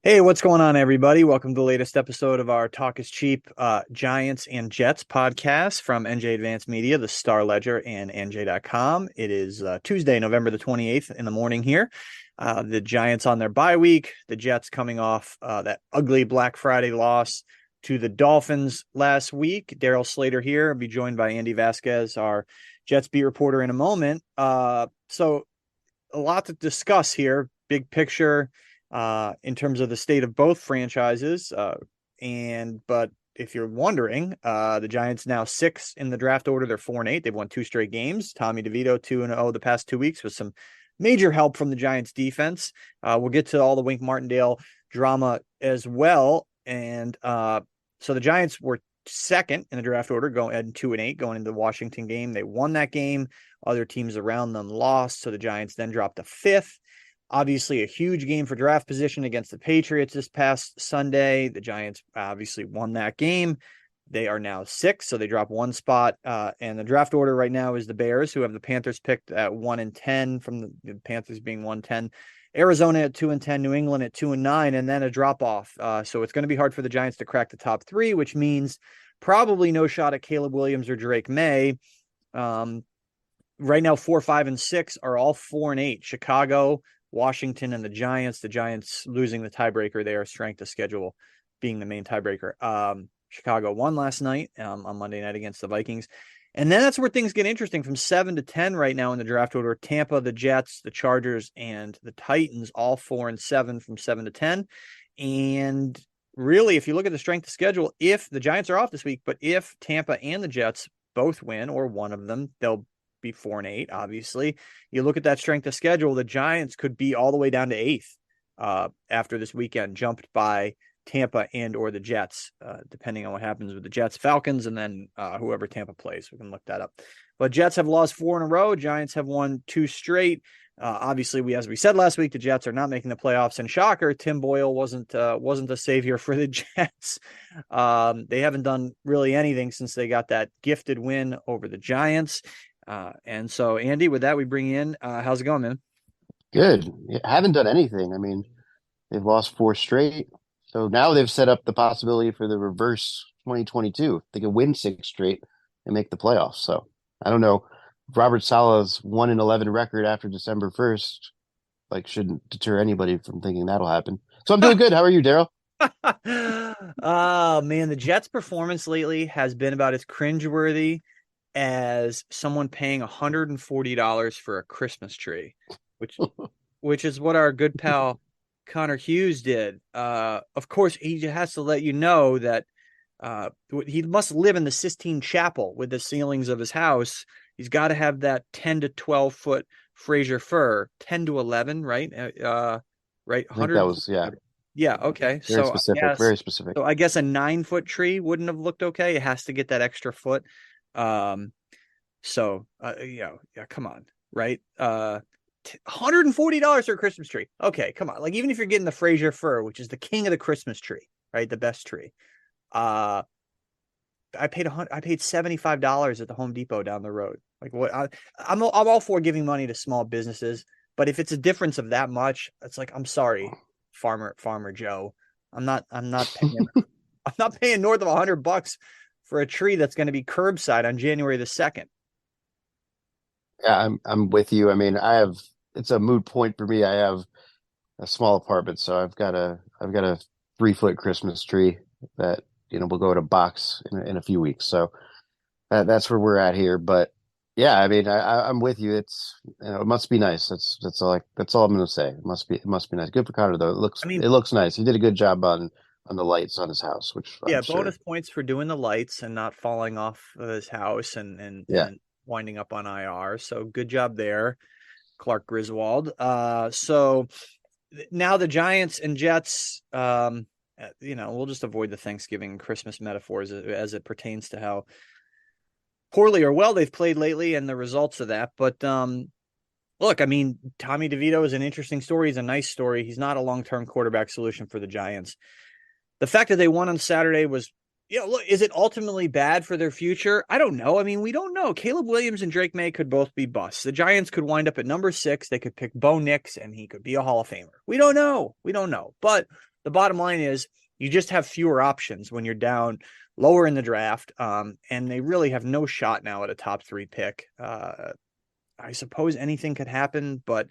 Hey, what's going on, everybody? Welcome to the latest episode of our Talk is Cheap Giants and Jets podcast from NJ Advanced Media, the Star Ledger, and NJ.com. It is Tuesday, November the 28th in the morning here. The Giants on their bye week, the Jets coming off that ugly Black Friday loss to the Dolphins last week. Daryl Slater here. I'll be joined by Andy Vasquez, our Jets beat reporter, in a moment. So a lot to discuss here, big picture in terms of the state of both franchises. But if you're wondering, the Giants now 6 in the draft order. They're 4-8. They've won 2 straight games. Tommy DeVito 2-0 the past 2 weeks with some major help from the Giants defense. We'll get to all the Wink Martindale drama as well. And so the Giants were second in the draft order, going at 2-8, going into the Washington game. They won that game. Other teams around them lost. So the Giants then dropped to 5th. Obviously, a huge game for draft position against the Patriots this past Sunday. The Giants obviously won that game. They are now 6, so they drop 1 spot. And the draft order right now is the Bears, who have the Panthers picked at 1-10, from the Panthers being 110. Arizona at 2-10, New England at 2-9, and then a drop off. So it's going to be hard for the Giants to crack the top 3, which means probably no shot at Caleb Williams or Drake May. Right now, 4, 5, and 6 are all 4-8. Chicago, Washington, and the Giants. The Giants losing the tiebreaker there, strength of schedule being the main tiebreaker. Chicago won last night on Monday night against the Vikings. And then that's where things get interesting from 7-10 right now in the draft order. Tampa, the Jets, the Chargers, and the Titans, all 4 and 7 from 7-10. And really, if you look at the strength of schedule, if the Giants are off this week, but if Tampa and the Jets both win, or one of them, they'll be 4-8. Obviously, you look at that strength of schedule, the Giants could be all the way down to 8th after this weekend, jumped by Tampa and or the Jets, depending on what happens with the Jets, Falcons, and then whoever Tampa plays. We can look that up. But Jets have lost 4 in a row. Giants have won 2 straight. Obviously, as we said last week, the Jets are not making the playoffs. And shocker, Tim Boyle wasn't a savior for the Jets. They haven't done really anything since they got that gifted win over the Giants. And so, Andy, with that, we bring in, how's it going, man? Good. Haven't done anything. I mean, they've lost 4 straight. So now they've set up the possibility for the reverse 2022. They could win 6 straight and make the playoffs. So I don't know. Robert Saleh's 1-11 record after December 1st, shouldn't deter anybody from thinking that'll happen. So I'm doing good. How are you, Daryl? Oh, man, the Jets' performance lately has been about as cringeworthy as someone paying $140 for a Christmas tree, which which is what our good pal Connor Hughes did. Of course, he has to let you know that he must live in the Sistine Chapel with the ceilings of his house. He's got to have that 10 to 12 foot Fraser fir, 10 to 11, right? Right, I think that 100. was, yeah, Yeah, okay. very So I specific, guess very specific. so I guess a 9-foot tree wouldn't have looked okay. It has to get that extra foot. Um, yeah, come on, right? $140 for a Christmas tree. Okay, come on. Like, even if you're getting the Fraser fir, which is the king of the Christmas tree, right? The best tree. Uh, I paid $75 at the Home Depot down the road. Like, what? I'm all for giving money to small businesses, but if it's a difference of that much, it's like, I'm sorry, Farmer Joe. I'm not paying I'm not paying north of $100 for a tree that's going to be curbside on January the 2nd. Yeah, I'm with you. I mean, it's a moot point for me. I have a small apartment, so I've got a 3-foot Christmas tree that will go in a box in a few weeks. So that's where we're at here. But yeah, I mean, I'm with you. It must be nice. That's all I'm gonna say. It must be nice. Good for Connor though. It looks I mean, it looks nice. He did a good job on the lights on his house, which I'm yeah, bonus sure. points for doing the lights and not falling off of his house Yeah, and winding up on IR. So good job there, Clark Griswold. So now the Giants and Jets, we'll just avoid the Thanksgiving and Christmas metaphors as it pertains to how poorly or well they've played lately and the results of that. But look, I mean, Tommy DeVito is an interesting story. He's a nice story. He's not a long-term quarterback solution for the Giants. The fact that they won on Saturday was, look, is it ultimately bad for their future? I don't know. I mean, we don't know. Caleb Williams and Drake May could both be busts. The Giants could wind up at number 6. They could pick Bo Nix and he could be a Hall of Famer. We don't know. We don't know. But the bottom line is you just have fewer options when you're down lower in the draft. And they really have no shot now at a top 3 pick. I suppose anything could happen, but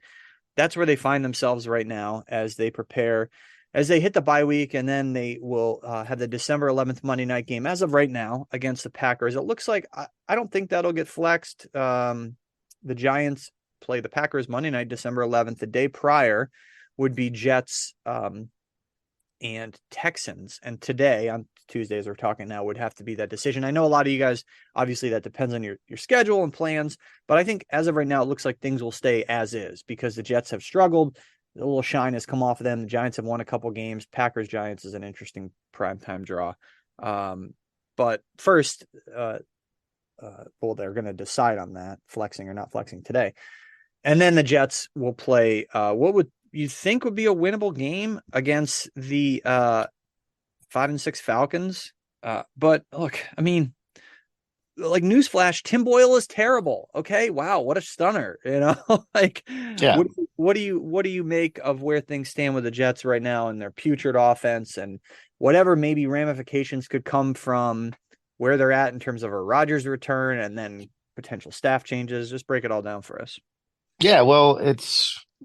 that's where they find themselves right now as they prepare, as they hit the bye week, and then they will have the December 11th Monday night game. As of right now, against the Packers, it looks like I don't think that'll get flexed. The Giants play the Packers Monday night, December 11th. The day prior would be Jets and Texans. And today, on Tuesday, as we're talking now, would have to be that decision. I know a lot of you guys, obviously, that depends on your schedule and plans, but I think as of right now, it looks like things will stay as is because the Jets have struggled. A little shine has come off of them. The Giants have won a couple games. Packers Giants is an interesting primetime draw. But first, well, they're going to decide on that, flexing or not flexing today. And then the Jets will play what would you think would be a winnable game against the 5-6 Falcons. But look, I mean, like newsflash, Tim Boyle is terrible. Okay, wow, what a stunner, like Yeah. what do you make of where things stand with the Jets right now and their putrid offense and whatever maybe ramifications could come from where they're at in terms of a Rodgers return and then potential staff changes? Just break it all down for us. Yeah, well,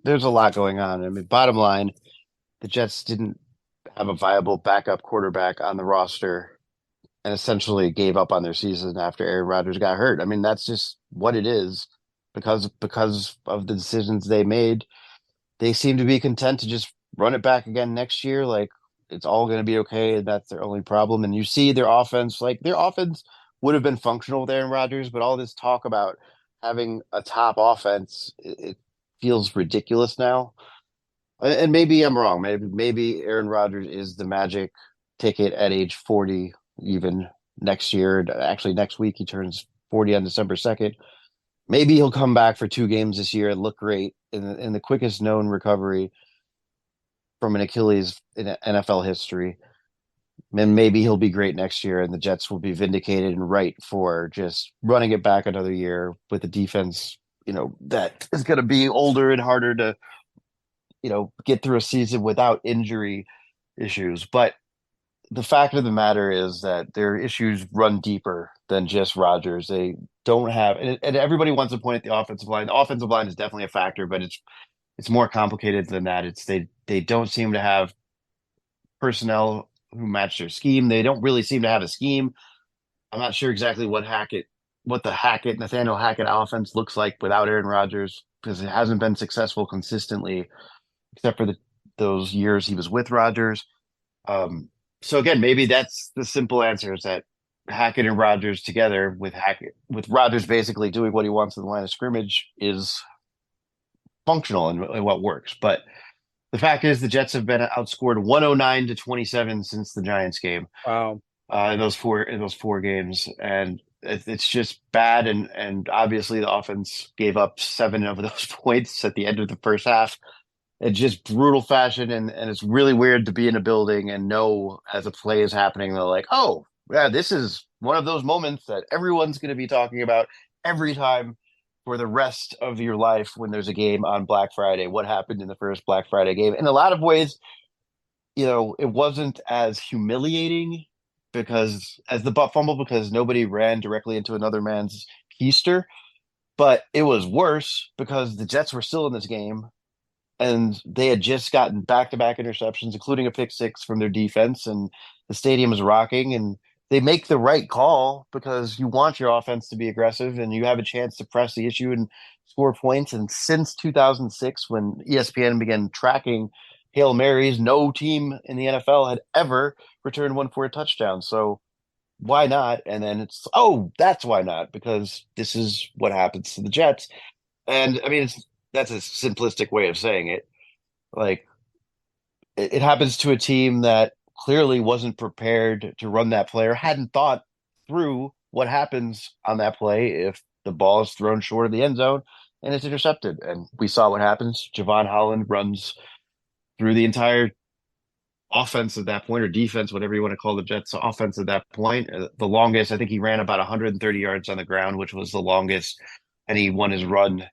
there's a lot going on. I mean, bottom line, the Jets didn't have a viable backup quarterback on the roster and essentially gave up on their season after Aaron Rodgers got hurt. I mean, that's just what it is because of the decisions they made. They seem to be content to just run it back again next year. Like it's all going to be okay, and that's their only problem. And you see their offense would have been functional with Aaron Rodgers, but all this talk about having a top offense, it feels ridiculous now. And maybe I'm wrong. Maybe Aaron Rodgers is the magic ticket at age 40, even next year. Actually, next week he turns 40 on December 2nd. Maybe he'll come back for 2 games this year and look great in the quickest known recovery from an Achilles in NFL history. And maybe he'll be great next year, and the Jets will be vindicated and right for just running it back another year with a defense, that is going to be older and harder to, get through a season without injury issues. But the fact of the matter is that their issues run deeper than just Rodgers. They don't have, and everybody wants to point at the offensive line. The offensive line is definitely a factor, but it's more complicated than that. They don't seem to have personnel who match their scheme. They don't really seem to have a scheme. I'm not sure exactly what the Nathaniel Hackett offense looks like without Aaron Rodgers because it hasn't been successful consistently, except for those years he was with Rodgers. So again, maybe that's the simple answer is that Hackett and Rodgers together with Rodgers basically doing what he wants in the line of scrimmage is functional and what works. But the fact is the Jets have been outscored 109-27 since the Giants game. Wow. In those four games, and it's just bad. And obviously the offense gave up 7 of those points at the end of the first half. It's just brutal fashion, and it's really weird to be in a building and know as a play is happening, they're like, oh, yeah, this is one of those moments that everyone's going to be talking about every time for the rest of your life when there's a game on Black Friday. What happened in the first Black Friday game? In a lot of ways, it wasn't as humiliating because as the butt fumble because nobody ran directly into another man's keister, but it was worse because the Jets were still in this game and they had just gotten back-to-back interceptions, including a pick six from their defense, and the stadium is rocking, and they make the right call because you want your offense to be aggressive and you have a chance to press the issue and score points. And since 2006, when ESPN began tracking Hail Marys, no team in the NFL had ever returned one for a touchdown. So why not? And then that's why not, because this is what happens to the Jets. And I mean, that's a simplistic way of saying it. Like it happens to a team that clearly wasn't prepared to run that play or hadn't thought through what happens on that play if the ball is thrown short of the end zone and it's intercepted. And we saw what happens. Javon Holland runs through the entire offense at that point, or defense, whatever you want to call the Jets offense at that point. The longest, I think he ran about 130 yards on the ground, which was the longest anyone has run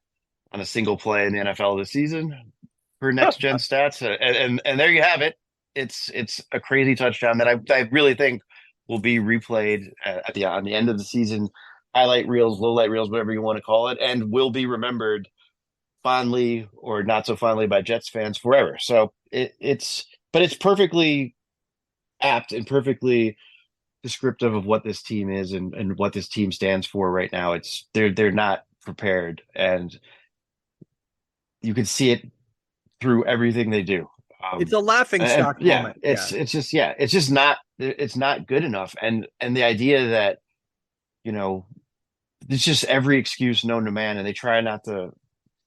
on a single play in the NFL this season for next gen stats. And there you have it. It's a crazy touchdown that I really think will be replayed at the on the end of the season, highlight reels, low light reels, whatever you want to call it, and will be remembered fondly or not so fondly by Jets fans forever. So but it's perfectly apt and perfectly descriptive of what this team is and what this team stands for right now. They're not prepared, and you can see it through everything they do. It's a laughing And stock yeah, moment. Yeah. it's just not good enough. And the idea that you know it's just every excuse known to man, and they try not to.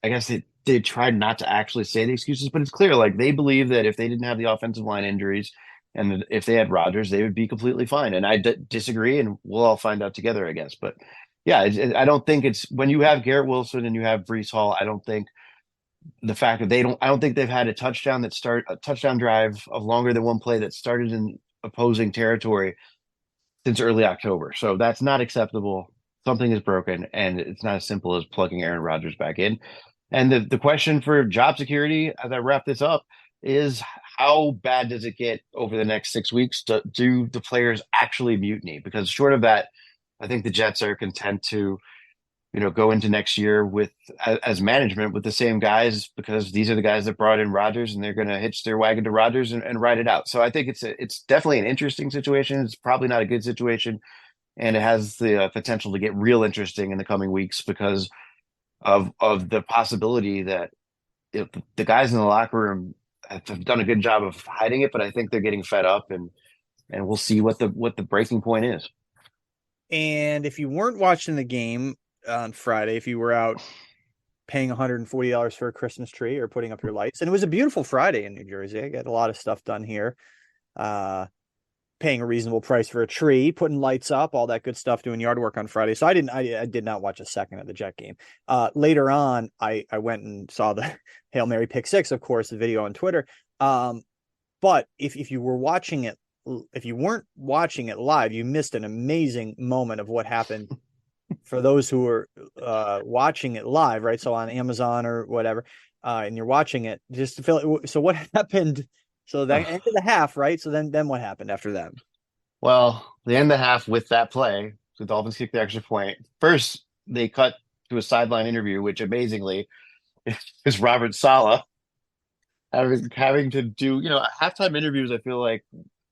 I guess they tried not to actually say the excuses, but it's clear like they believe that if they didn't have the offensive line injuries and if they had Rodgers, they would be completely fine. And I disagree, and we'll all find out together, I guess. But yeah, I don't think it's when you have Garrett Wilson and you have Brees Hall. I don't think the fact that they don't. I don't think they've had a touchdown drive of longer than one play that started in opposing territory since early October. So that's not acceptable. Something is broken, and it's not as simple as plugging Aaron Rodgers back in. And the question for job security, as I wrap this up, is how bad does it get over the next 6 weeks? Do the players actually mutiny? Because short of that, I think the Jets are content to, go into next year with as management with the same guys because these are the guys that brought in Rodgers and they're going to hitch their wagon to Rodgers and ride it out. So I think it's definitely an interesting situation. It's probably not a good situation, and it has the potential to get real interesting in the coming weeks because of the possibility that if the guys in the locker room have done a good job of hiding it, but I think they're getting fed up, and we'll see what the breaking point is. And if you weren't watching the game on Friday, if you were out paying $140 for a Christmas tree or putting up your lights, and it was a beautiful Friday in New Jersey. I got a lot of stuff done here. Paying a reasonable price for a tree, putting lights up, all that good stuff, doing yard work on Friday. So I did not watch a second of the Jet game. Later on, I went and saw the Hail Mary pick six, of course, the video on Twitter. But if you were watching it, if you weren't watching it live, you missed an amazing moment of what happened for those who were watching it live, right? So on Amazon or whatever, and you're watching it just to feel it. So what happened? So that ended the half, right? So then what happened after that? Well, the end of the half with that play, the Dolphins kicked the extra point. First, they cut to a sideline interview, which amazingly is Robert Saleh having to do, halftime interviews. I feel like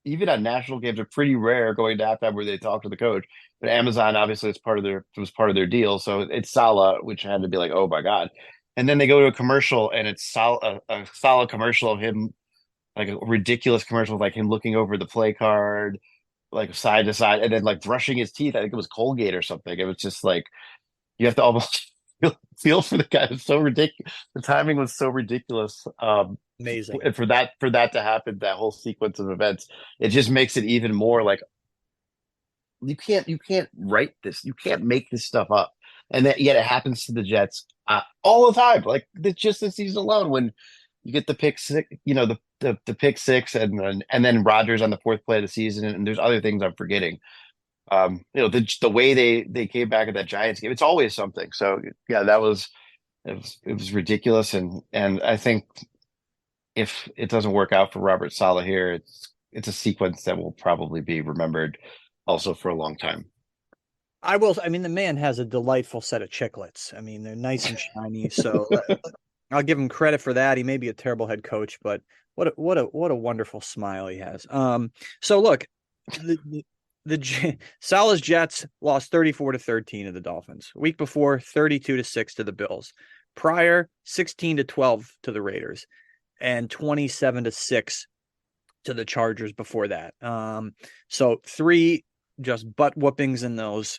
even at national games are pretty rare going to halftime where they talk to the coach. But Amazon, obviously, it was part of their deal. So it's Saleh, which had to be like, oh my God. And then they go to a commercial, and it's a Saleh commercial of him, like a ridiculous commercial of like him looking over the play card, like side to side, and then like brushing his teeth. I think it was Colgate or something. It was just like you have to almost feel for the guy. It's so ridiculous. The timing was so ridiculous. Amazing. And for that to happen, that whole sequence of events, it just makes it even more like you can't write this, you can't make this stuff up, and that yet it happens to the Jets all the time. Like just this season alone, when you get the pick six, the pick six, and then Rodgers on the fourth play of the season, and there's other things I'm forgetting. The way they came back at that Giants game, it's always something. So yeah, it was ridiculous, and I think if it doesn't work out for Robert Saleh here, it's a sequence that will probably be remembered also for a long time. I mean, the man has a delightful set of chiclets. I mean, they're nice and shiny. So I'll give him credit for that. He may be a terrible head coach, but what a wonderful smile he has. So look, the Salah's Jets lost 34-13 to the Dolphins. A week before, 32-6 to the Bills. Prior, 16-12 to the Raiders, and 27-6 to the Chargers before that. So three just butt whoopings in those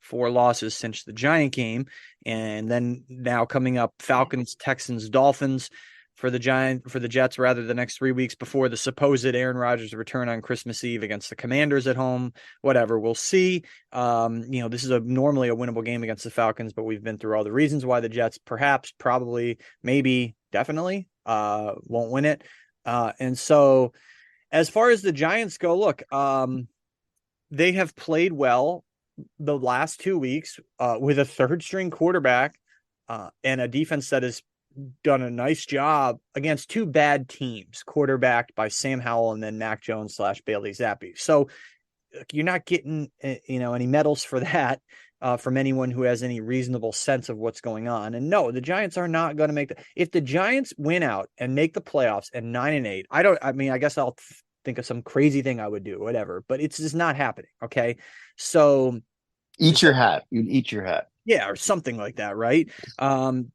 four losses since the Giant game, and then now coming up Falcons, Texans, Dolphins for the Jets rather the next 3 weeks before the supposed Aaron Rodgers return on Christmas Eve against the Commanders at home. Whatever, we'll see. This is normally a winnable game against the Falcons, but we've been through all the reasons why the Jets perhaps, probably, maybe, definitely won't win it. And so as far as the Giants go, look, they have played well the last 2 weeks with a third string quarterback and a defense that is done a nice job against two bad teams, quarterbacked by Sam Howell and then Mac Jones / Bailey Zappi. So you're not getting any medals for that from anyone who has any reasonable sense of what's going on. And no, the Giants are not going to make if the Giants win out and make the playoffs at 9-8. I guess I'll think of some crazy thing I would do, whatever, but it's just not happening. Okay. So Eat your hat. You'd eat your hat. yeah, or something like that, right?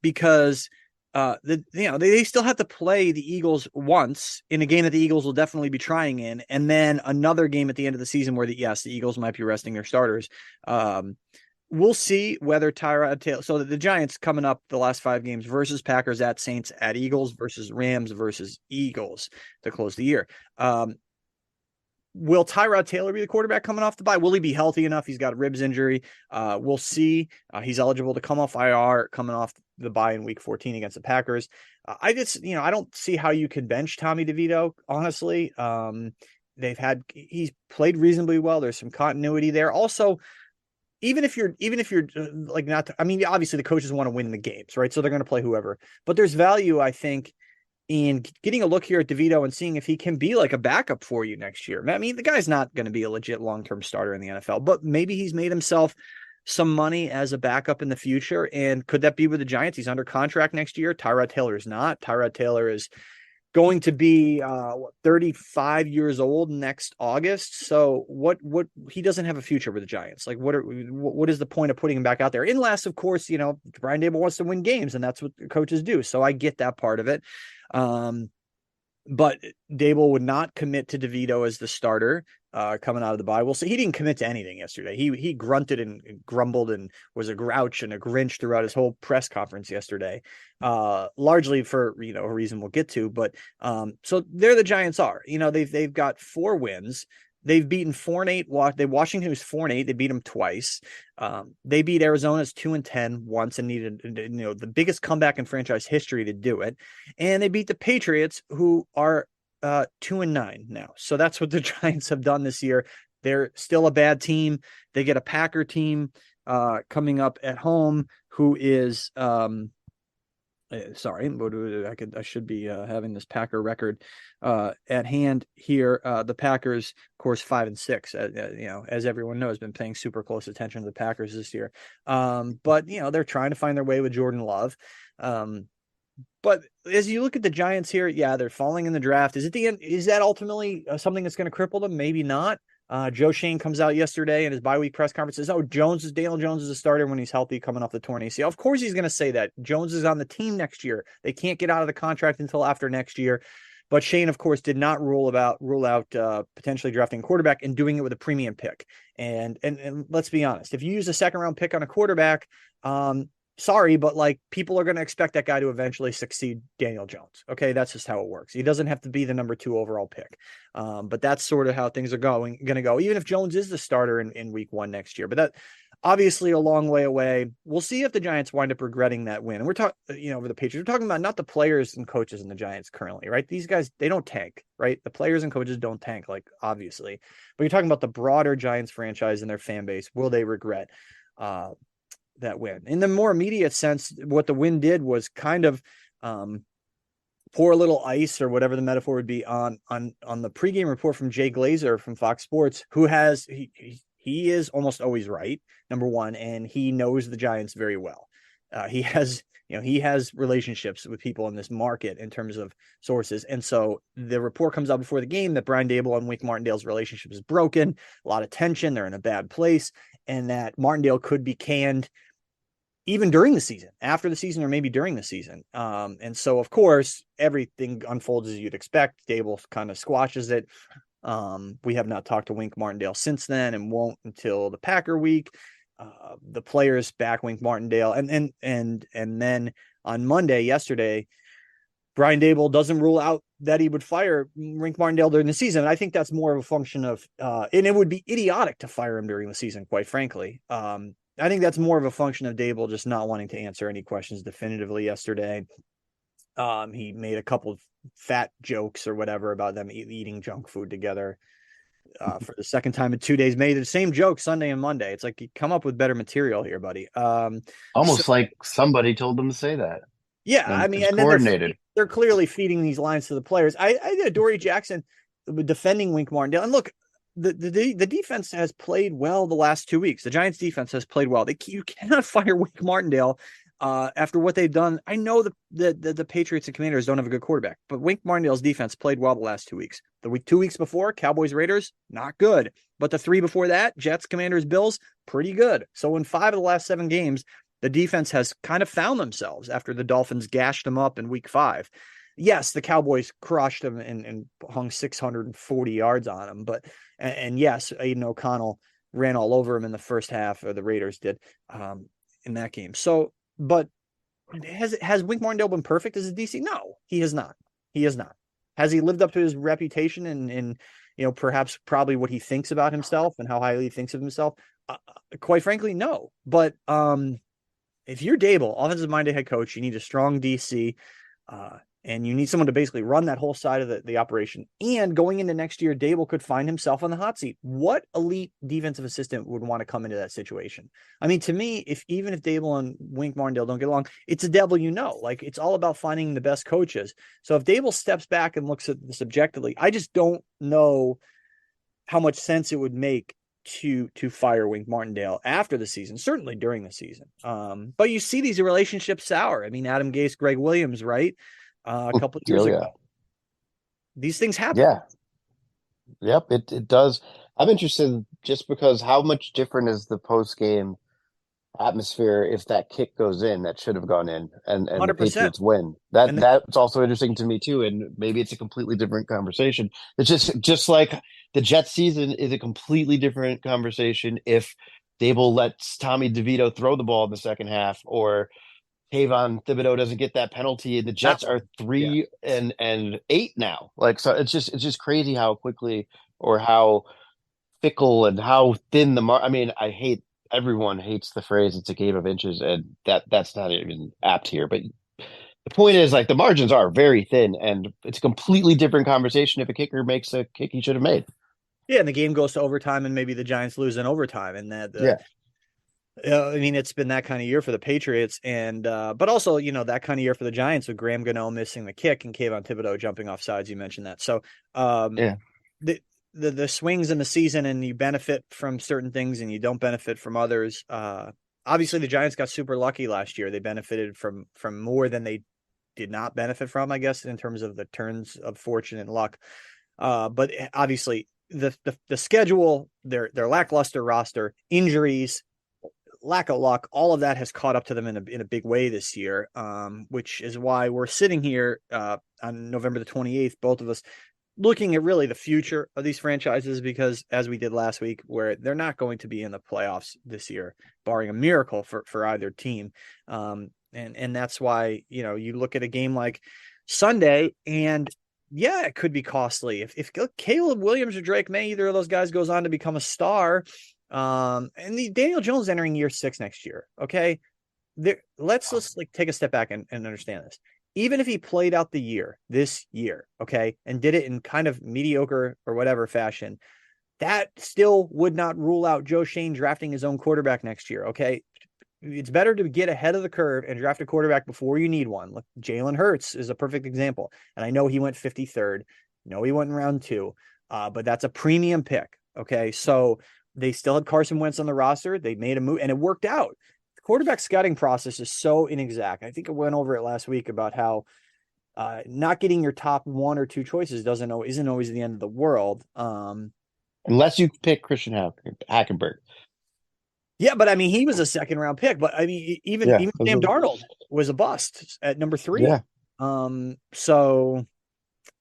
Because they still have to play the Eagles once in a game that the Eagles will definitely be trying in, and then another game at the end of the season where the Eagles might be resting their starters. We'll see whether Tyrod Taylor. So the Giants coming up the last 5 games versus Packers, at Saints, at Eagles, versus Rams, versus Eagles to close the year. Will Tyrod Taylor be the quarterback coming off the bye? Will he be healthy enough? He's got a ribs injury. We'll see. He's eligible to come off IR coming off the bye in week 14 against the Packers. I don't see how you can bench Tommy DeVito, honestly. He's played reasonably well. There's some continuity there. Also, even if you're like not, obviously the coaches want to win the games, right? So they're going to play whoever, but there's value, I think, in getting a look here at DeVito and seeing if he can be like a backup for you next year. I mean, the guy's not going to be a legit long-term starter in the NFL, but maybe he's made himself some money as a backup in the future. And could that be with the Giants? He's under contract next year. Tyrod Taylor is not. Tyrod Taylor is going to be 35 years old next August. So what he doesn't have a future with the Giants. Like what is the point of putting him back out there? Unless, of course, Brian Daboll wants to win games, and that's what coaches do. So I get that part of it. But Daboll would not commit to DeVito as the starter coming out of the bye. We'll see. He didn't commit to anything yesterday. He grunted and grumbled and was a grouch and a Grinch throughout his whole press conference yesterday, largely for a reason we'll get to. But so there the Giants are. They've got 4 wins. They've beaten 4-8. Washington was 4-8. They beat them twice. They beat Arizona's 2-10 once and needed the biggest comeback in franchise history to do it. And they beat the Patriots, who are 2-9 now. So that's what the Giants have done this year. They're still a bad team. They get a Packer team coming up at home, who is sorry, I should be having this Packer record at hand here. The Packers, of course, 5-6. As everyone knows, been paying super close attention to the Packers this year. But they're trying to find their way with Jordan Love. But as you look at the Giants here, yeah, they're falling in the draft. Is that ultimately something that's going to cripple them? Maybe not. Joe Shane comes out yesterday in his bye week press conference, says, Daniel Jones is a starter when he's healthy coming off the torn ACL. Of course he's going to say that. Jones is on the team next year. They can't get out of the contract until after next year. But Shane, of course, did not rule out potentially drafting a quarterback and doing it with a premium pick. And let's be honest, if you use a 2nd-round pick on a quarterback, sorry, but like people are going to expect that guy to eventually succeed Daniel Jones. Okay, that's just how it works. He doesn't have to be the number 2 overall pick. But that's sort of how things are going to go, even if Jones is the starter in week 1 next year. But that obviously a long way away. We'll see if the Giants wind up regretting that win. And we're talking, over the Patriots, we're talking about not the players and coaches in the Giants currently, right? These guys, they don't tank, right? The players and coaches don't tank, like obviously. But you're talking about the broader Giants franchise and their fan base. Will they regret that win? In the more immediate sense, what the win did was kind of pour a little ice, or whatever the metaphor would be, on the pregame report from Jay Glazer from Fox Sports, who he is almost always right, number one, and he knows the Giants very well. He has relationships with people in this market in terms of sources. And so the report comes out before the game that Brian Daboll and Wink Martindale's relationship is broken, a lot of tension, they're in a bad place, and that Martindale could be canned even during the season, after the season, or maybe during the season. And so, of course, everything unfolds as you'd expect. Daboll kind of squashes it. We have not talked to Wink Martindale since then, and won't until the Packer week. The players back Wink Martindale, and then on Monday, yesterday, Brian Daboll doesn't rule out that he would fire Wink Martindale during the season. I think that's more of a function of, and it would be idiotic to fire him during the season, quite frankly. I think that's more of a function of Daboll just not wanting to answer any questions definitively yesterday. He made a couple of fat jokes or whatever about them eating junk food together for the second time in 2 days. Made the same joke Sunday and Monday. It's like, you come up with better material here, buddy. Almost like somebody told them to say that. Yeah, I and mean, it's and then coordinated. they're clearly feeding these lines to the players. I did Dory Jackson defending Wink Martindale, and look, the defense has played well the last 2 weeks. The Giants' defense has played well. You cannot fire Wink Martindale after what they've done. I know the Patriots and Commanders don't have a good quarterback, but Wink Martindale's defense played well the last 2 weeks. The week 2 weeks before, Cowboys Raiders, not good, but the three before that, Jets, Commanders, Bills, pretty good. So in 5 of the last 7 games, the defense has kind of found themselves after the Dolphins gashed them up in week 5. Yes, the Cowboys crushed them and hung 640 yards on them, but and yes, Aiden O'Connell ran all over him in the first half, or the Raiders did in that game. So, but has Wink Martindale been perfect as a DC? No, he has not. He has not. Has he lived up to his reputation and perhaps probably what he thinks about himself and how highly he thinks of himself? Quite frankly, no. But if you're Dable, offensive minded head coach, you need a strong DC, and you need someone to basically run that whole side of the operation. And going into next year, Dable could find himself on the hot seat. What elite defensive assistant would want to come into that situation? I mean, to me, even if Dable and Wink Martindale don't get along, it's a devil Like, it's all about finding the best coaches. So if Dable steps back and looks at this objectively, I just don't know how much sense it would make to fire Wink Martindale after the season, certainly during the season. But you see these relationships sour. I mean, Adam Gase, Greg Williams, right? A couple of years Oh ago. yeah. These things happen. Yeah. Yep, it does. I'm interested just because how much different is the post game atmosphere if that kick goes in that should have gone in and the 100%. Patriots win. That And that's also interesting to me too, and maybe it's a completely different conversation. It's just like the Jets season is a completely different conversation if Dable lets Tommy DeVito throw the ball in the second half, or Kayvon Thibodeau doesn't get that penalty, and the that Jets one. are Yeah. 3-8 now. Like, so it's just crazy how quickly or how fickle and how thin I mean, everyone hates the phrase "it's a game of inches," and that's not even apt here. But the point is, like, the margins are very thin, and it's a completely different conversation if a kicker makes a kick he should have made. Yeah, and the game goes to overtime, and maybe the Giants lose in overtime, and Yeah, I mean, it's been that kind of year for the Patriots, and but also that kind of year for the Giants with Graham Gano missing the kick and Kayvon Thibodeau jumping off sides. You mentioned that, so yeah. the the swings in the season, and you benefit from certain things and you don't benefit from others. Obviously, the Giants got super lucky last year. They benefited from more than they did not benefit from, I guess, in terms of the turns of fortune and luck. But obviously, the schedule, their lackluster roster, injuries, lack of luck, all of that has caught up to them in a big way this year, which is why we're sitting here on November the 28th, both of us looking at really the future of these franchises, because as we did last week, where they're not going to be in the playoffs this year, barring a miracle for either team. And that's why, you look at a game like Sunday, and yeah, it could be costly. If Caleb Williams or Drake May, either of those guys goes on to become a star, and Daniel Jones entering year 6 next year. Okay. Let's like take a step back and understand this. Even if he played out this year, okay, and did it in kind of mediocre or whatever fashion, that still would not rule out Joe Shane drafting his own quarterback next year. Okay. It's better to get ahead of the curve and draft a quarterback before you need one. Look, Jalen Hurts is a perfect example. And I know he went 53rd. No, he went in round 2. But that's a premium pick. Okay. So they still had Carson Wentz on the roster. They made a move and it worked out. The quarterback scouting process is so inexact. I think I went over it last week about how not getting your top 1 or 2 choices isn't always the end of the world. Unless you pick Christian Hackenberg. Yeah, but I mean, he was a second round pick. But I mean, Yeah, even Sam Darnold was a bust at number 3. yeah. So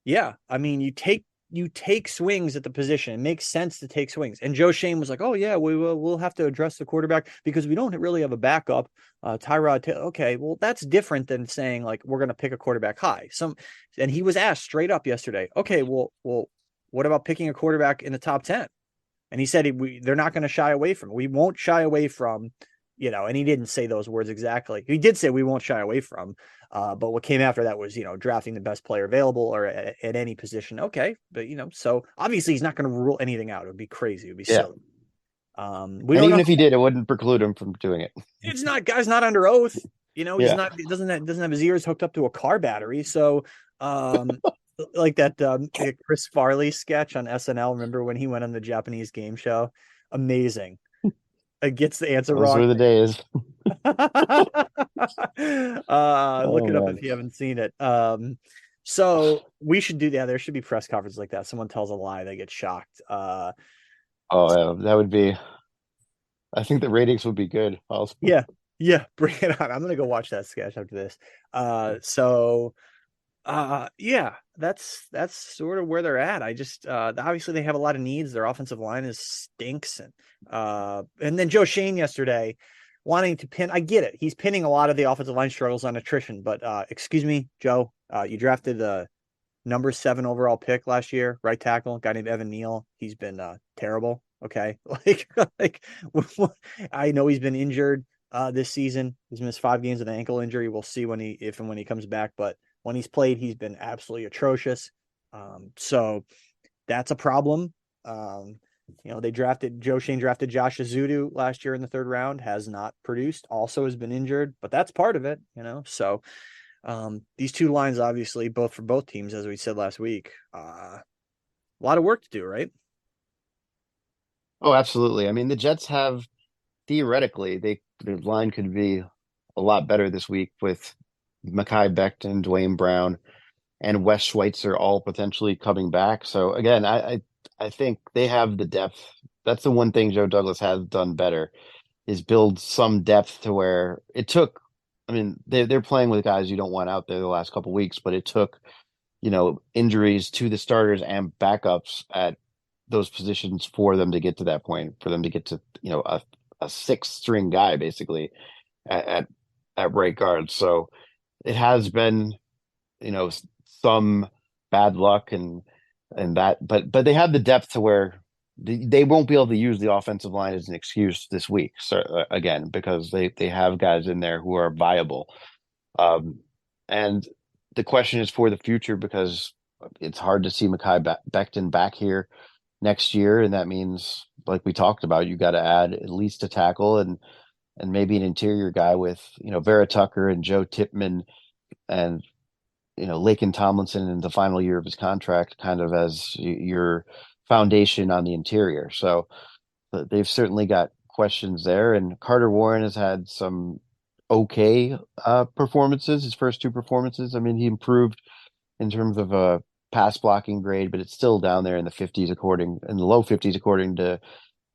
yeah, I mean, you take swings at the position. It makes sense to take swings. And Joe Shane was like, "Oh yeah, we'll have to address the quarterback because we don't really have a backup." Tyrod Taylor. Okay, well that's different than saying like we're going to pick a quarterback high. And he was asked straight up yesterday. Okay, well, what about picking a quarterback in the top 10? And he said they're not going to shy away from it. We won't shy away from, and he didn't say those words exactly. He did say we won't shy away from, but what came after that was, drafting the best player available or at any position. Okay. But, so obviously he's not going to rule anything out. It would be crazy. It would be Yeah. silly. We And don't even know. if he did, it wouldn't preclude him from doing it. Guy's not under oath. He's Yeah. not doesn't have his ears hooked up to a car battery. So, um, like that Chris Farley sketch on SNL. Remember when he went on the Japanese game show? Amazing. It gets the answer Those wrong. were the days. Look Oh it up if man. you haven't seen it. So we should do that. There should be press conferences like that. Someone tells a lie, they get shocked. Oh, that would be. I think the ratings would be good. Also. Yeah, yeah, bring it on. I'm gonna go watch that sketch after this. So yeah, that's sort of where they're at. I just obviously they have a lot of needs. Their offensive line is stinks, and then Joe Shane yesterday wanting to pin. I get it. He's pinning a lot of the offensive line struggles on attrition, but excuse me, Joe, you drafted the number 7 overall pick last year, right tackle, a guy named Evan Neal. He's been terrible. Okay, like I know he's been injured this season. He's missed 5 games with an ankle injury. We'll see when if and when he comes back, but when he's played, he's been absolutely atrocious. So that's a problem. Um, they drafted Joe Shane drafted Josh Azudu last year in the 3rd round, has not produced, also has been injured, but that's part of it. So these two lines, obviously, both for both teams, as we said last week, a lot of work to do, right? Oh, absolutely. I mean, the Jets have theoretically their line could be a lot better this week with Mekhi Becton, Dwayne Brown, and Wes Schweitzer all potentially coming back. So again, I think they have the depth. That's the one thing Joe Douglas has done better is build some depth to where it took. I mean, they're playing with guys you don't want out there the last couple of weeks, but it took injuries to the starters and backups at those positions for them to get to that point, for them to get to a 6th string guy basically at, at right guard. So it has been some bad luck and that, but they have the depth to where they won't be able to use the offensive line as an excuse this week. So again, because they have guys in there who are viable. And the question is for the future because it's hard to see Mekhi Becton back here next year, and that means, like we talked about, you got to add at least a tackle and maybe an interior guy with Vera Tucker and Joe Tipman and Laken Tomlinson in the final year of his contract, kind of as your foundation on the interior. So they've certainly got questions there, and Carter Warren has had some okay performances. His first 2 performances, I mean, he improved in terms of a pass blocking grade, but it's still down there in the low 50s according to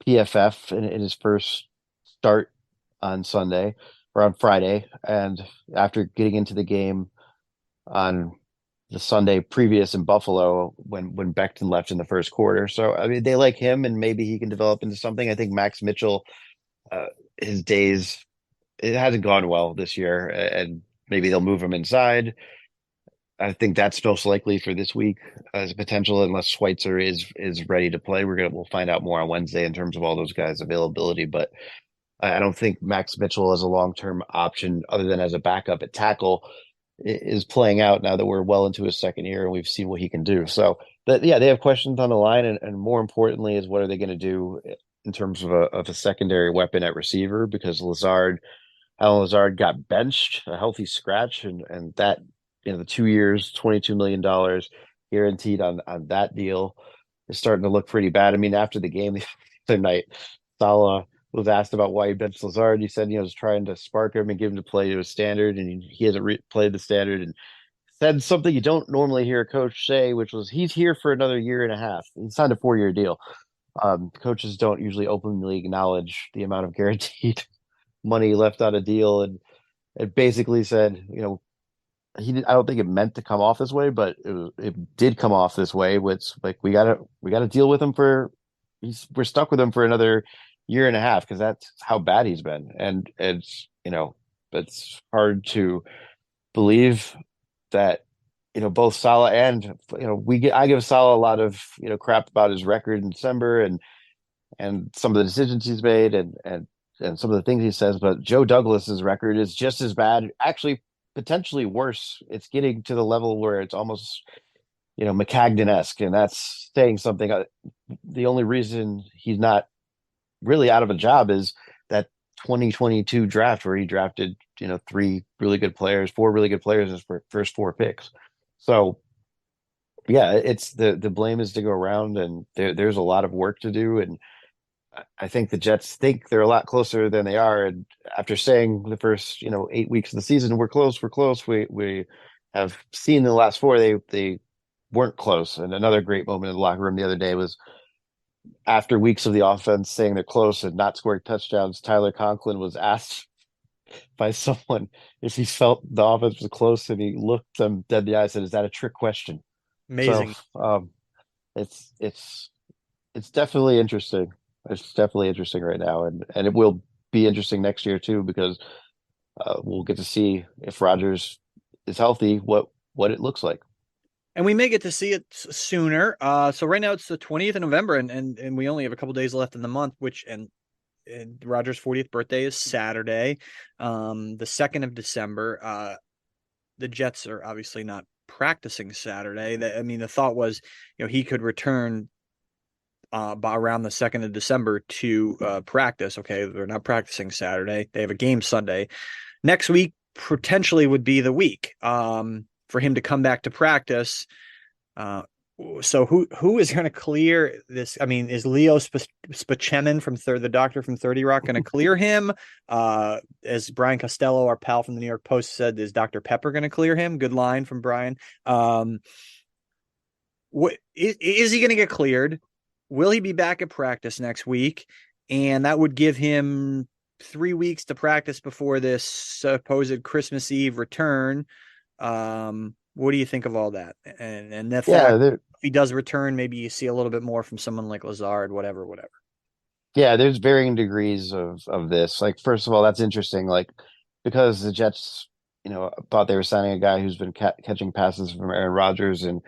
PFF in his first start on Sunday or on Friday. And after getting into the game on the Sunday previous in Buffalo when Becton left in the first quarter. So I mean, they like him, and maybe he can develop into something. I think Max Mitchell, uh, his days, it hasn't gone well this year, and maybe they'll move him inside. I think that's most likely for this week as a potential, unless Schweitzer is ready to play. We'll find out more on Wednesday in terms of all those guys' availability, but I don't think Max Mitchell as a long-term option, other than as a backup at tackle, is playing out now that we're well into his 2nd year and we've seen what he can do. So, but yeah, they have questions on the line, and more importantly, is what are they going to do in terms of a secondary weapon at receiver? Because Alan Lazard got benched, a healthy scratch, and that the 2 years, $22 million guaranteed on that deal is starting to look pretty bad. I mean, after the game the other night, Salah was asked about why he benched Lazard. He said, was trying to spark him and give him to play to his standard, and he hasn't played the standard, and said something you don't normally hear a coach say, which was he's here for another year and a half. He signed a 4-year deal. Coaches don't usually openly acknowledge the amount of guaranteed money left on a deal, and it basically said, I don't think it meant to come off this way, but it did come off this way. Which like we gotta deal with him we're stuck with him for another year and a half because that's how bad he's been, and it's hard to believe that both Salah and I give Salah a lot of crap about his record in December and some of the decisions he's made and some of the things he says, but Joe Douglas's record is just as bad, actually potentially worse. It's getting to the level where it's almost McCagnon-esque, and that's saying something. The only reason he's not really out of a job is that 2022 draft where he drafted three really good players, four really good players in his first four picks. So yeah, it's the blame is to go around, and there's a lot of work to do. And I think the Jets think they're a lot closer than they are. And after saying the first, 8 weeks of the season, we're close. We have seen the last four, they weren't close. And another great moment in the locker room the other day was after weeks of the offense saying they're close and not scoring touchdowns. Tyler Conklin was asked by someone if he felt the offense was close, and he looked them dead in the eye and said, "Is that a trick question?" So Amazing. it's it's definitely interesting. It's definitely interesting right now, and it will be interesting next year too, because we'll get to see if Rodgers is healthy, what it looks like. And we may get to see it sooner. So right now it's the 20th of November, and we only have a couple days left in the month, and Roger's 40th birthday is Saturday, the 2nd of December. The Jets are obviously not practicing Saturday. I mean, the thought was, he could return by around the 2nd of December to practice. Okay, they're not practicing Saturday. They have a game Sunday. Next week potentially would be the week for him to come back to practice. So who is going to clear this? I mean, is Leo Spacemin from the doctor from 30 Rock, going to clear him? As Brian Costello, our pal from the New York Post, said, is Dr. Pepper going to clear him? Good line from Brian. What is he going to get cleared? Will he be back at practice next week? And that would give him 3 weeks to practice before this supposed Christmas Eve return. What do you think of all that? And the Yeah, fact if he does return, maybe you see a little bit more from someone like Lazard, whatever. yeah, there's varying degrees of this. Like, first of all, that's interesting. Like, because the Jets, thought they were signing a guy who's been catching passes from Aaron Rodgers, and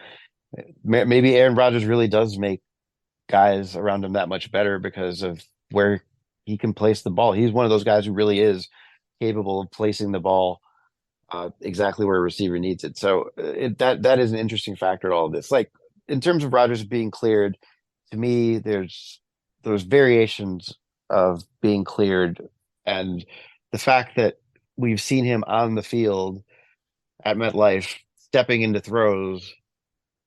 maybe Aaron Rodgers really does make guys around him that much better because of where he can place the ball. He's one of those guys who really is capable of placing the ball exactly where a receiver needs it. So that is an interesting factor to all of this. Like, in terms of Rodgers being cleared, to me, there's those variations of being cleared, and the fact that we've seen him on the field at MetLife stepping into throws.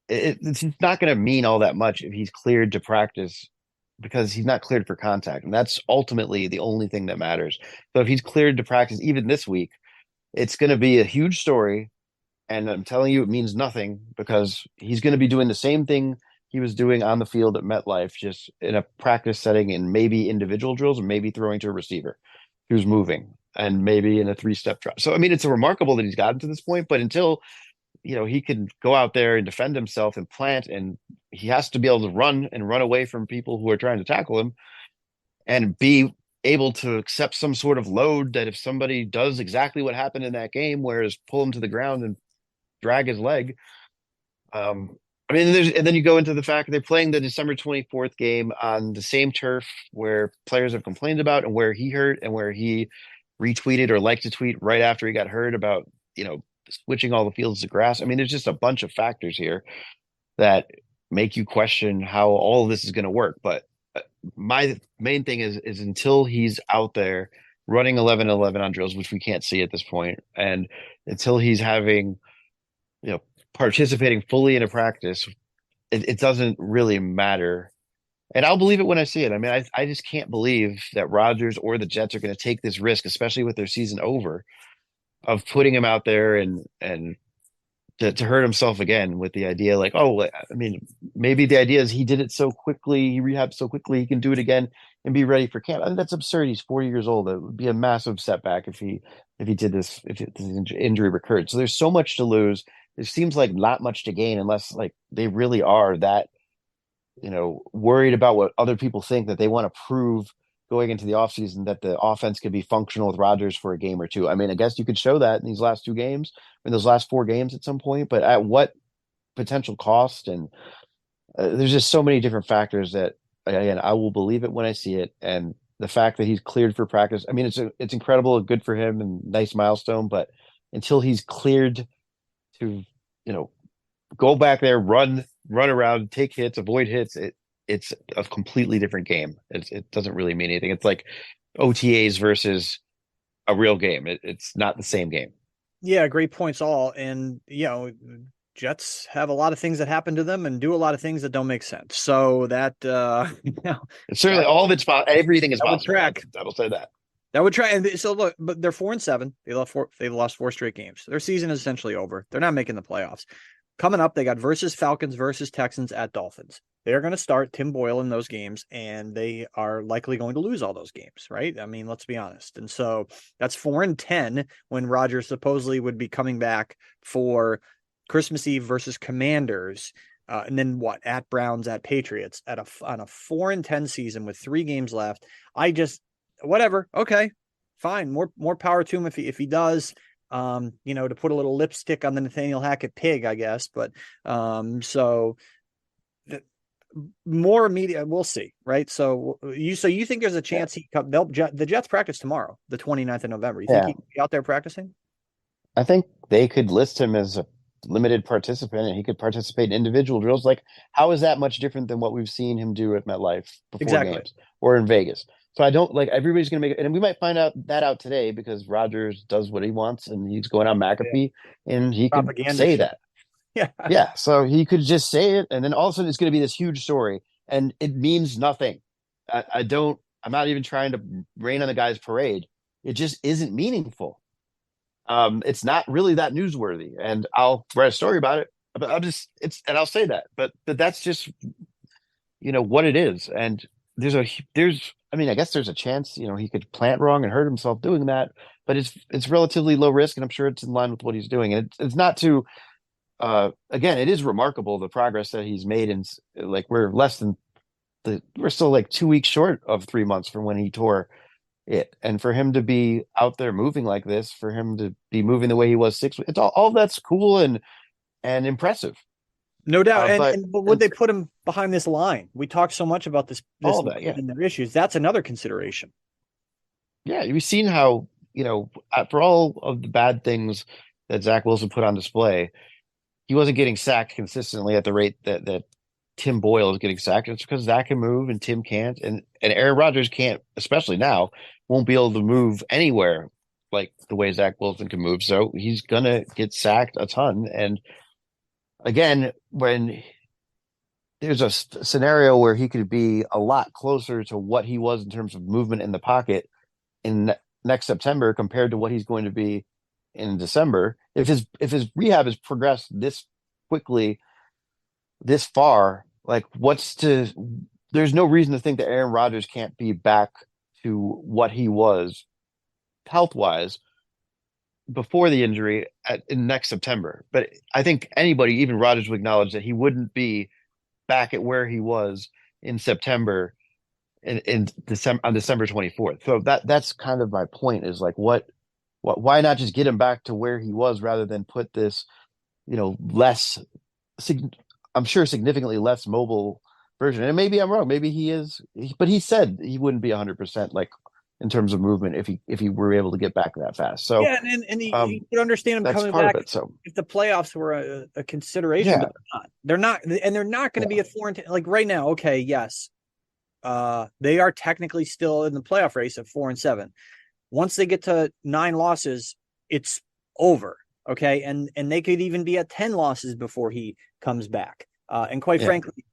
It's not going to mean all that much if he's cleared to practice, because he's not cleared for contact, and that's ultimately the only thing that matters. So if he's cleared to practice even this week, it's going to be a huge story. And I'm telling you, it means nothing, because he's going to be doing the same thing he was doing on the field at MetLife, just in a practice setting, and maybe individual drills, and maybe throwing to a receiver who's moving, and maybe in a three-step drop. So, I mean, it's remarkable that he's gotten to this point, but until he can go out there and defend himself and plant, and he has to be able to run and run away from people who are trying to tackle him, and be able to accept some sort of load that if somebody does exactly what happened in that game, whereas pull him to the ground and drag his leg. I mean, and then you go into the fact they're playing the December 24th game on the same turf where players have complained about, and where he hurt, and where he retweeted or liked to tweet right after he got hurt about, switching all the fields to grass. I mean, there's just a bunch of factors here that make you question how all of this is going to work. But my main thing is until he's out there running 11-11 on drills, which we can't see at this point, and until he's having, participating fully in a practice, it doesn't really matter. And I'll believe it when I see it. I mean, I just can't believe that Rodgers or the Jets are going to take this risk, especially with their season over, of putting him out there and to hurt himself again, with the idea like, oh, I mean, maybe the idea is he did it so quickly, he rehabbed so quickly, he can do it again and be ready for camp. I mean, that's absurd. He's 40 years old. It would be a massive setback if he did this, if this injury recurred. So there's so much to lose. It seems like not much to gain, unless like they really are that, worried about what other people think, that they want to prove going into the offseason that the offense could be functional with Rodgers for a game or two. I mean, I guess you could show that in these last two games, in those last four games at some point, but at what potential cost? And there's just so many different factors that, again, I will believe it when I see it. And the fact that he's cleared for practice, I mean, it's incredible, good for him, and nice milestone. But until he's cleared to, go back there, run around, take hits, avoid hits, it's a completely different game. It doesn't really mean anything. It's like OTAs versus a real game. It's not the same game. Yeah, great points all. And, Jets have a lot of things that happen to them and do a lot of things that don't make sense. So that, It's certainly that, all of it's everything is that would possible. track. I will say that. That would try. And so look, but they're 4-7. They lost four straight games. Their season is essentially over. They're not making the playoffs. Coming up, they got versus Falcons versus Texans at Dolphins. They're going to start Tim Boyle in those games, and they are likely going to lose all those games, right? I mean, let's be honest. And so that's 4-10 when Rodgers supposedly would be coming back for Christmas Eve versus Commanders. And then what? At Browns, at Patriots, on a 4-10 season with 3 games left. I just whatever. Okay, fine. More power to him if he does. To put a little lipstick on the Nathaniel Hackett pig, I guess. But so the, more immediate, we'll see, right? So you think there's a Yeah. chance the Jets practice tomorrow, the 29th of November. You think Yeah. he could be out there practicing? I think they could list him as a limited participant and he could participate in individual drills. Like, how is that much different than what we've seen him do at MetLife before Exactly. games or in Vegas? So I don't like everybody's going to make it. And we might find out today because Rogers does what he wants and he's going on Yeah. McAfee and he could Propaganda say show. that. Yeah. Yeah. So he could just say it. And then all of a sudden it's going to be this huge story and it means nothing. I'm not even trying to rain on the guy's parade. It just isn't meaningful. It's not really that newsworthy, and I'll write a story about it. But and I'll say that, but that's just what it is. And I mean, I guess there's a chance he could plant wrong and hurt himself doing that, but it's relatively low risk, and I'm sure it's in line with what he's doing. And it's not too. Again, it is remarkable the progress that he's made, and like we're still like 2 weeks short of 3 months from when he tore it. And for him to be out there moving like this, for him to be moving the way he was it's all that's cool and impressive. No doubt. But But would they put him behind this line? We talked so much about this all line that, yeah, and their issues. That's another consideration. yeah, we've seen how for all of the bad things that Zach Wilson put on display, he wasn't getting sacked consistently at the rate that Tim Boyle is getting sacked. It's because Zach can move and Tim can't, and Aaron Rodgers can't, especially now, won't be able to move anywhere like the way Zach Wilson can move. So he's gonna get sacked a ton. And again, when there's a scenario where he could be a lot closer to what he was in terms of movement in the pocket in next September compared to what he's going to be in December, if his rehab has progressed this quickly this far, like there's no reason to think that Aaron Rodgers can't be back to what he was health wise before the injury in next September. But I think anybody, even Rodgers, would acknowledge that he wouldn't be back at where he was in September in December on December 24th. So that's kind of my point is like why not just get him back to where he was rather than put this, less I'm sure significantly less mobile version. And maybe I'm wrong. Maybe he is, but he said he wouldn't be 100% like in terms of movement if he were able to get back that fast. So Yeah, and you could understand him that's coming part of back it. So if the playoffs were a consideration, yeah, but they're not. And they're not going to be yeah, a 4-10 like right now. Okay, yes, they are technically still in the playoff race at 4-7. Once they get to 9 losses, it's over. Okay, and they could even be at 10 losses before he comes back. And quite yeah. frankly,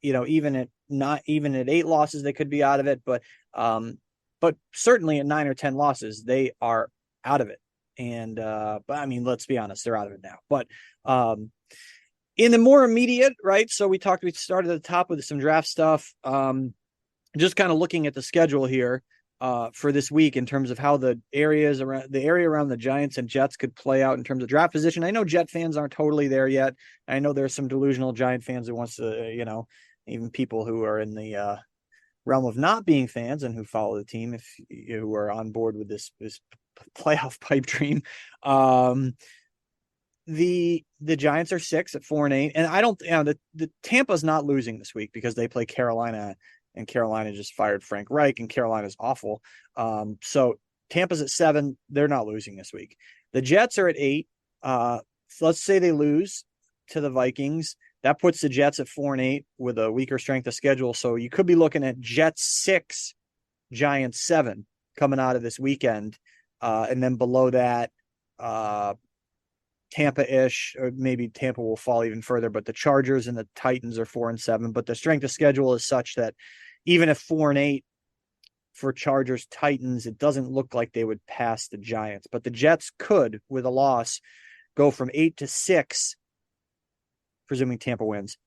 even at 8 losses, they could be out of it. But certainly at 9 or 10 losses, they are out of it. And but I mean, let's be honest, they're out of it now. But in the more immediate, right? So we started at the top with some draft stuff. Just kind of looking at the schedule here for this week in terms of how the area around the Giants and Jets could play out in terms of draft position. I know Jet fans aren't totally there yet. I know there's some delusional Giant fans who wants to, even people who are in the realm of not being fans and who follow the team, if who are on board with this playoff pipe dream. The Giants are 6 at 4-8, and I don't. The Tampa's not losing this week because they play Carolina, and Carolina just fired Frank Reich, and Carolina's awful. So Tampa's at 7; they're not losing this week. The Jets are at 8. Let's say they lose to the Vikings. That puts the Jets at 4-8 with a weaker strength of schedule. So you could be looking at Jets 6, Giants 7 coming out of this weekend. And then below that, Tampa-ish, or maybe Tampa will fall even further, but the Chargers and the Titans are 4-7. But the strength of schedule is such that even if 4-8 for Chargers Titans, it doesn't look like they would pass the Giants. But the Jets could, with a loss, go from 8-6, presuming Tampa wins,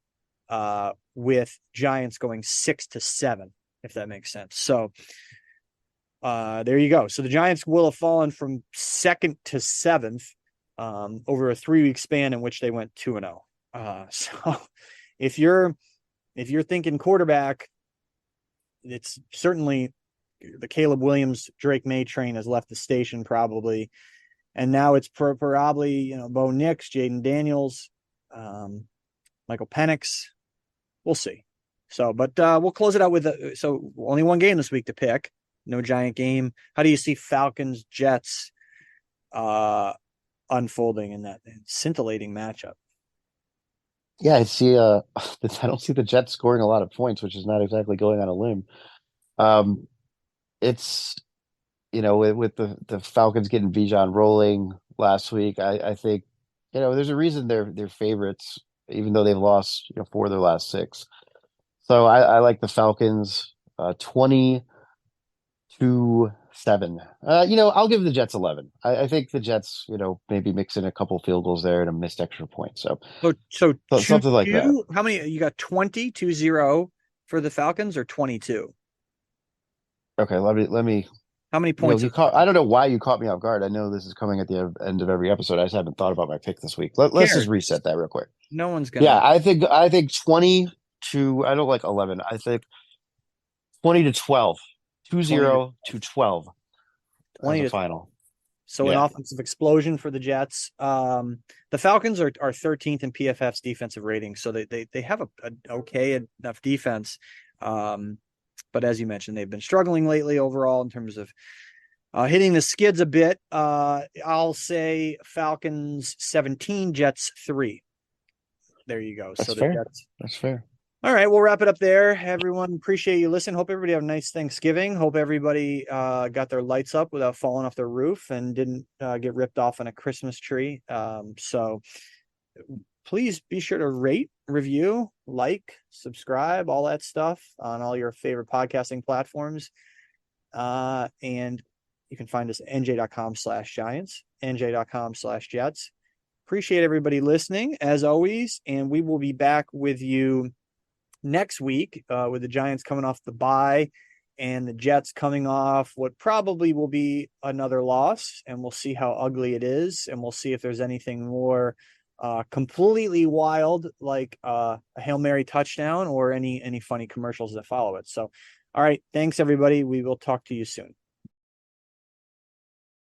with Giants going 6-7, if that makes sense. So there you go. So the Giants will have fallen from second to seventh over a 3-week span in which they went 2-0. So if you're thinking quarterback, it's certainly the Caleb Williams, Drake May train has left the station probably. And now it's probably, Bo Nix, Jaden Daniels, Michael Penix. We'll see. So, but we'll close it out with so only one game this week to pick. No giant game. How do you see Falcons Jets unfolding in that scintillating matchup? Yeah, I see. I don't see the Jets scoring a lot of points, which is not exactly going on a limb. Um, it's with the Falcons getting Bijan rolling last week, I think there's a reason they're favorites, even though they've lost 4 of their last 6. So I like the Falcons 20-7. I'll give the Jets 11. I think the Jets, maybe mix in a couple field goals there and a missed extra point. So something like that. How many you got? 20-0 for the Falcons or 22? Okay, let me. How many points? I don't know why you caught me off guard. I know this is coming at the end of every episode. I just haven't thought about my pick this week. Let's just reset that real quick. No one's gonna. Yeah, I think 20 to, I don't like 11. I think 20-12. 20-12 as a final. So an offensive explosion for the Jets. The Falcons are 13th in PFF's defensive rating, so they have a okay enough defense. But as you mentioned, they've been struggling lately overall in terms of hitting the skids a bit. I'll say Falcons 17, Jets 3. There you go. That's fair. That's fair. All right, we'll wrap it up there. Everyone, appreciate you listening. Hope everybody have a nice Thanksgiving. Hope everybody got their lights up without falling off their roof and didn't get ripped off on a Christmas tree. So please be sure to rate, review, like, subscribe, all that stuff on all your favorite podcasting platforms. And you can find us at NJ.com/Giants, NJ.com/Jets. Appreciate everybody listening as always. And we will be back with you next week with the Giants coming off the bye and the Jets coming off what probably will be another loss. And we'll see how ugly it is. And we'll see if there's anything more completely wild, like a Hail Mary touchdown or any funny commercials that follow it. So, all right. Thanks, everybody. We will talk to you soon.